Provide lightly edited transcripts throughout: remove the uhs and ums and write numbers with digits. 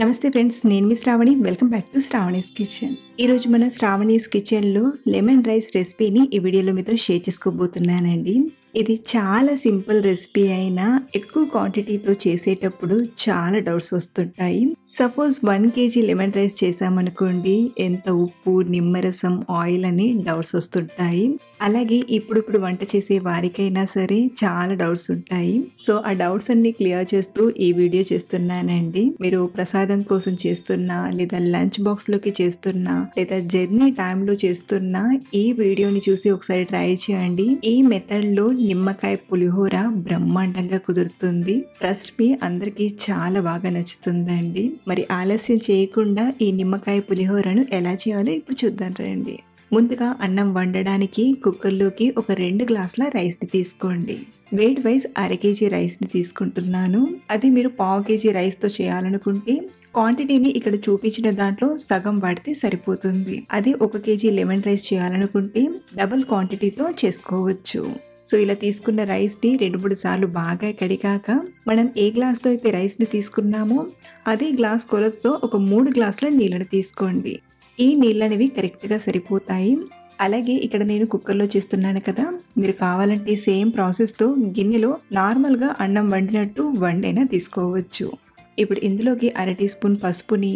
నమస్తే ఫ్రెండ్స్, నేను మీ Shravani. Welcome back to Shravani's kitchen. ఈరోజు మన శ్రావణీస్ కిచెన్లో లెమన్ రైస్ రెసిపీని ఈ వీడియోలో మీతో షేర్ చేసుకోబోతున్నానండి. ఇది చాలా సింపుల్ రెసిపీ అయినా ఎక్కువ క్వాంటిటీతో చేసేటప్పుడు చాలా డౌట్స్ వస్తుంటాయి. సపోజ్ 1 kg లెమన్ రైస్ చేసామనుకోండి, ఎంత ఉప్పు, నిమ్మరసం, ఆయిల్ అని డౌట్స్ వస్తుంటాయి. అలాగే ఇప్పుడు వంట చేసే వారికైనా సరే చాలా డౌట్స్ ఉంటాయి. సో ఆ డౌట్స్ అన్ని క్లియర్ చేస్తూ ఈ వీడియో చేస్తున్నానండి. మీరు ప్రసాదం కోసం చేస్తున్నా, లేదా లంచ్ బాక్స్ లోకి చేస్తున్నా, లేదా జర్నీ టైంలో చేస్తున్నా ఈ వీడియోని చూసి ఒకసారి ట్రై చేయండి. ఈ మెథడ్ లో నిమ్మకాయ పులిహోర బ్రహ్మాండంగా కుదురుతుంది. ట్రస్ట్ మీ, అందరికి చాలా బాగా నచ్చుతుందండి. మరి ఆలస్యం చేయకుండా ఈ నిమ్మకాయ పులిహోరను ఎలా చేయాలో ఇప్పుడు చూద్దాం రండి. ముందుగా అన్నం వండడానికి కుక్కర్లోకి ఒక 2 గ్లాసుల రైస్ని తీసుకోండి. వెయిట్ వైజ్ 1/2 kg రైస్ని తీసుకుంటున్నాను. అది మీరు 1/2 kg రైస్తో చేయాలనుకుంటే క్వాంటిటీని ఇక్కడ చూపించిన దాంట్లో సగం వాడితే సరిపోతుంది. అది 1 kg లెమన్ రైస్ చేయాలనుకుంటే డబుల్ క్వాంటిటీతో చేసుకోవచ్చు. సో ఇలా తీసుకున్న రైస్ని 2-3 సార్లు బాగా కడిగాక మనం ఏ గ్లాస్తో అయితే రైస్ని తీసుకున్నామో అదే గ్లాస్ కొలతతో ఒక 3 గ్లాసుల నీళ్ళని తీసుకోండి. ఈ నీళ్ళనివి కరెక్ట్గా సరిపోతాయి. అలాగే ఇక్కడ నేను కుక్కర్లో చేస్తున్నాను కదా, మీరు కావాలంటే సేమ్ ప్రాసెస్తో గిన్నెలో నార్మల్గా అన్నం వండినట్టు వండైనా తీసుకోవచ్చు. ఇప్పుడు ఇందులోకి 1/2 టీ స్పూన్ పసుపుని,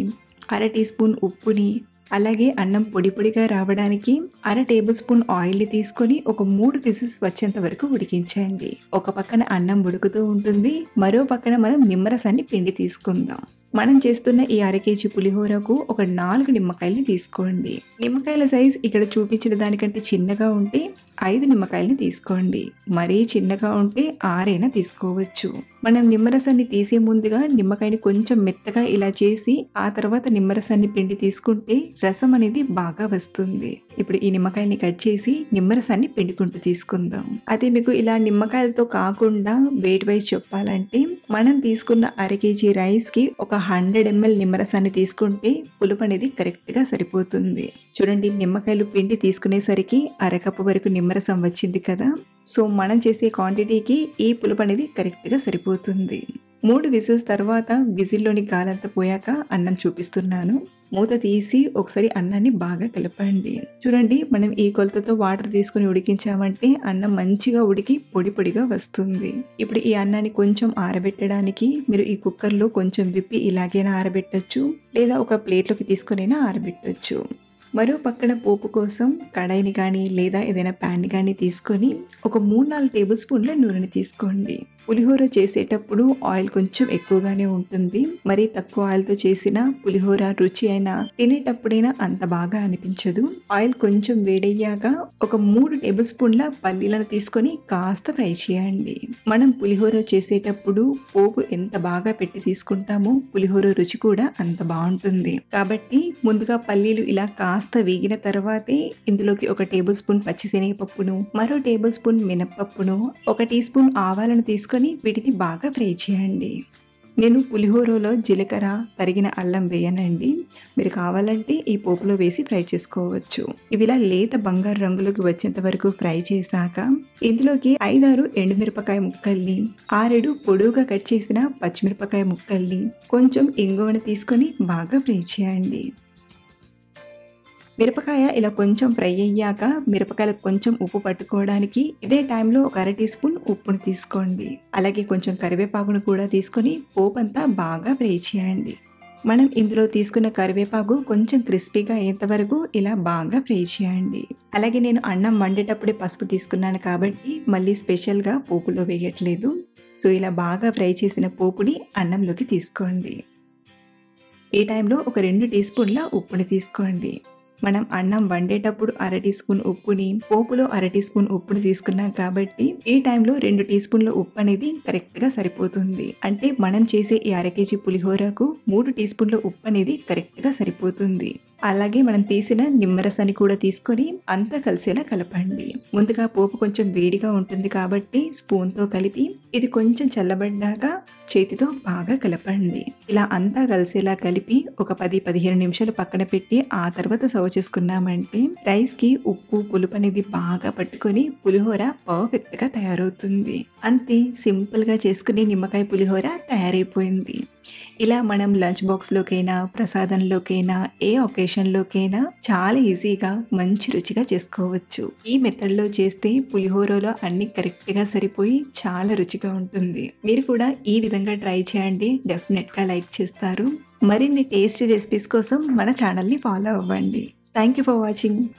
1/2 టీ స్పూన్ ఉప్పుని, అలాగే అన్నం పొడి పొడిగా రావడానికి 1/2 టేబుల్ స్పూన్ ఆయిల్ని తీసుకొని ఒక 3 విజిల్స్ వచ్చేంత వరకు ఉడికించండి. ఒక పక్కన అన్నం ఉడుకుతూ ఉంటుంది, మరో పక్కన మనం నిమ్మరసాన్ని పిండి తీసుకుందాం. మనం చేస్తున్న ఈ 1/2 kg పులిహోరకు ఒక 4 నిమ్మకాయల్ని తీసుకోండి. నిమ్మకాయల సైజ్ ఇక్కడ చూపించిన దానికంటే చిన్నగా ఉంటే 5 నిమ్మకాయల్ని తీసుకోండి. మరీ చిన్నగా ఉంటే 6 తీసుకోవచ్చు. మనం నిమ్మరసాన్ని తీసే ముందుగా నిమ్మకాయని కొంచెం మెత్తగా ఇలా చేసి ఆ తర్వాత నిమ్మరసాన్ని పిండి తీసుకుంటే రసం అనేది బాగా వస్తుంది. ఇప్పుడు ఈ నిమ్మకాయని కట్ చేసి నిమ్మరసాన్ని పిండుకుంటూ తీసుకుందాం. అదే మీకు ఇలా నిమ్మకాయలతో కాకుండా వెయిట్ వైజ్ చెప్పాలంటే మనం తీసుకున్న 1/2 kg రైస్ కి ఒక 100 ml నిమ్మరసాన్ని తీసుకుంటే పులుపు అనేది కరెక్ట్ గా సరిపోతుంది. చూడండి, నిమ్మకాయలు పిండి తీసుకునేసరికి 1/2 కప్పు వరకు నిమ్మరసం వచ్చింది కదా. సో మనం చేసే క్వాంటిటీకి ఈ పులుపు అనేది కరెక్ట్ గా సరిపోతుంది. 3 విజిల్స్ తర్వాత విజిల్లోని గాలంతా పోయాక అన్నం చూపిస్తున్నాను. మూత తీసి ఒకసారి అన్నాన్ని బాగా కలపండి. చూడండి, మనం ఈ కొలతతో వాటర్ తీసుకుని ఉడికించామంటే అన్నం మంచిగా ఉడికి పొడి పొడిగా వస్తుంది. ఇప్పుడు ఈ అన్నాన్ని కొంచెం ఆరబెట్టడానికి మీరు ఈ కుక్కర్లో కొంచెం విప్పి ఇలాగైనా ఆరబెట్టచ్చు, లేదా ఒక ప్లేట్లోకి తీసుకునైనా ఆరబెట్టచ్చు. మరో పక్కన పోపు కోసం కడాయిని కానీ లేదా ఏదైనా ప్యాన్ని కానీ తీసుకొని ఒక 3-4 టేబుల్ స్పూన్ల నూనెని తీసుకోండి. పులిహోర చేసేటప్పుడు ఆయిల్ కొంచెం ఎక్కువగానే ఉంటుంది. మరి తక్కువ ఆయిల్తో చేసిన పులిహోర రుచి అయినా తినేటప్పుడైనా అంత బాగా అనిపించదు. ఆయిల్ కొంచెం వేడయ్యాక ఒక 3 టేబుల్ స్పూన్ల పల్లీలను తీసుకొని కాస్త ఫ్రై చేయండి. మనం పులిహోర చేసేటప్పుడు పోపు ఎంత బాగా పెట్టి తీసుకుంటామో పులిహోర రుచి కూడా అంత బాగుంటుంది. కాబట్టి ముందుగా పల్లీలు ఇలా కాస్త వేగిన తర్వాతే ఇందులోకి 1 టేబుల్ స్పూన్ పచ్చిశనగపప్పును, మరో టేబుల్ స్పూన్ మినప్పప్పును, 1 టీ స్పూన్ ఆవాలను తీసుకొని వీటిని బాగా ఫ్రై చేయండి. నేను పులిహోరలో జీలకర్ర, తరిగిన అల్లం వేయనండి. మీరు కావాలంటే ఈ పోపులో వేసి ఫ్రై చేసుకోవచ్చు. ఇవి ఇలా లేత బంగారు రంగులోకి వచ్చేంత వరకు ఫ్రై చేశాక ఇందులోకి 5-6 ఎండుమిరపకాయ ముక్కల్ని, 6-7 పొడువుగా కట్ చేసిన పచ్చిమిరపకాయ ముక్కల్ని, కొంచెం ఇంగువను తీసుకొని బాగా ఫ్రై చేయండి. మిరపకాయ ఇలా కొంచెం ఫ్రై అయ్యాక మిరపకాయలకు కొంచెం ఉప్పు పట్టుకోవడానికి ఇదే టైంలో ఒక 1/2 టీ స్పూన్ ఉప్పును తీసుకోండి. అలాగే కొంచెం కరివేపాకును కూడా తీసుకొని పోపు అంతా బాగా ఫ్రై చేయండి. మనం ఇందులో తీసుకున్న కరివేపాకు కొంచెం క్రిస్పీగా అయ్యేంత వరకు ఇలా బాగా ఫ్రై చేయండి. అలాగే నేను అన్నం వండేటప్పుడే పసుపు తీసుకున్నాను కాబట్టి మళ్ళీ స్పెషల్గా పోపులో వేయట్లేదు. సో ఇలా బాగా ఫ్రై చేసిన పోపుని అన్నంలోకి తీసుకోండి. ఈ టైంలో ఒక 2 టీ స్పూన్ల ఉప్పుని తీసుకోండి. మనం అన్నం వండేటప్పుడు 1/2 టీ స్పూన్ ఉప్పుని, పోపులో 1/2 టీ స్పూన్ ఉప్పుని తీసుకున్నాం కాబట్టి ఈ టైంలో 2 టీ స్పూన్ల ఉప్పు అనేది కరెక్ట్ గా సరిపోతుంది. అంటే మనం చేసే ఈ 1/2 kg పులిహోరకు 3 టీ స్పూన్ల ఉప్పు అనేది కరెక్ట్ గా సరిపోతుంది. అలాగే మనం తీసిన నిమ్మరసాన్ని కూడా తీసుకొని అంతా కలిసేలా కలపండి. ముందుగా పోపు కొంచెం వేడిగా ఉంటుంది కాబట్టి స్పూన్తో కలిపి ఇది కొంచెం చల్లబడ్డాక చేతితో బాగా కలపండి. ఇలా అంతా కలిసేలా కలిపి ఒక 10-15 నిమిషాలు పక్కన పెట్టి ఆ తర్వాత సర్వ్ చేసుకున్నామంటే రైస్ కి ఉప్పు పులుపు అనేది బాగా పట్టుకొని పులిహోర పర్ఫెక్ట్ గా తయారవుతుంది. అంతే, సింపుల్ గా చేసుకునే నిమ్మకాయ పులిహోర తయారైపోయింది. ఇలా మనం లంచ్ బాక్స్‌లోకైనా, ప్రసాదంలోకైనా, ఏ ఒకేషన్‌లోకైనా చాలా ఈజీగా మంచి రుచిగా చేసుకోవచ్చు. ఈ మెథడ్‌లో చేస్తే పులిహోరలో అన్నీ కరెక్ట్‌గా సరిపోయి చాలా రుచిగా ఉంటుంది. మీరు కూడా ఈ విధంగా ట్రై చేయండి. డెఫినెట్‌గా లైక్ చేస్తారు. మరిన్ని టేస్టీ రెసిపీస్ కోసం మన ఛానల్‌ని ఫాలో అవ్వండి. Thank you for watching.